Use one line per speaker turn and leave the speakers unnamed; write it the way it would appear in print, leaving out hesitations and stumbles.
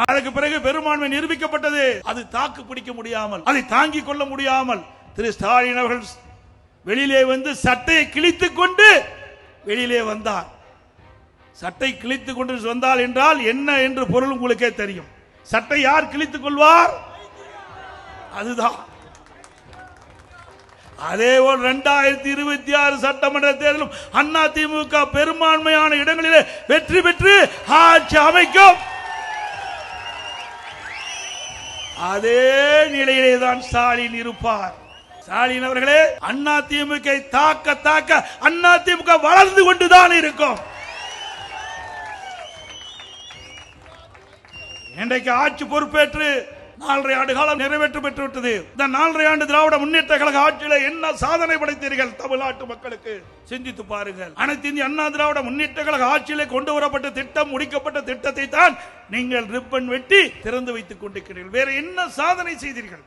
அதற்கு பிறகு பெரும்பான்மை நிரூபிக்கப்பட்டது. அது தாக்கு பிடிக்க முடியாமல், அதை தாங்கிக் கொள்ள முடியாமல் திரு ஸ்டாலின் அவர்கள் வெளியிலே வந்து சட்டையை கிழித்துக் கொண்டு வெளியிலே வந்தார். சட்டை கிழித்துக் கொண்டு வந்தால் என்றால் என்ன என்று பொருள் உங்களுக்கே தெரியும். சட்டை யார் கிழித்துக் கொள்வார்? அதுதான். அதேபோல் 2026 சட்டமன்ற தேர்தலும் அதிமுக பெரும்பான்மையான இடங்களிலே வெற்றி பெற்று ஆட்சி அமைக்கும். அதே நிலையிலே தான் ஸ்டாலின் இருப்பார். ஸ்டாலின் அவர்களே, அதிமுக தாக்க தாக்க அதிமுக வளர்ந்து கொண்டுதான் இருக்கும். இன்றைக்கு ஆட்சி பொறுப்பேற்று 4.5 ஆண்டு காலம் நிறைவேற்ற பெற்றுவிட்டது. இந்த 4.5 ஆண்டு திராவிட முன்னேற்ற கழக ஆட்சியில என்ன சாதனை படைத்தீர்கள் தமிழ்நாட்டு மக்களுக்கு சிந்தித்து பாருங்கள். அனைத்து இந்திய அண்ணா திராவிட முன்னேற்ற கழக ஆட்சியிலே கொண்டு வரப்பட்ட திட்டம், முடிக்கப்பட்ட திட்டத்தை தான் நீங்கள் ரிப்பன் வெட்டி திறந்து வைத்துக் கொண்டிருக்கிறீர்கள். வேற என்ன சாதனை செய்தீர்கள்?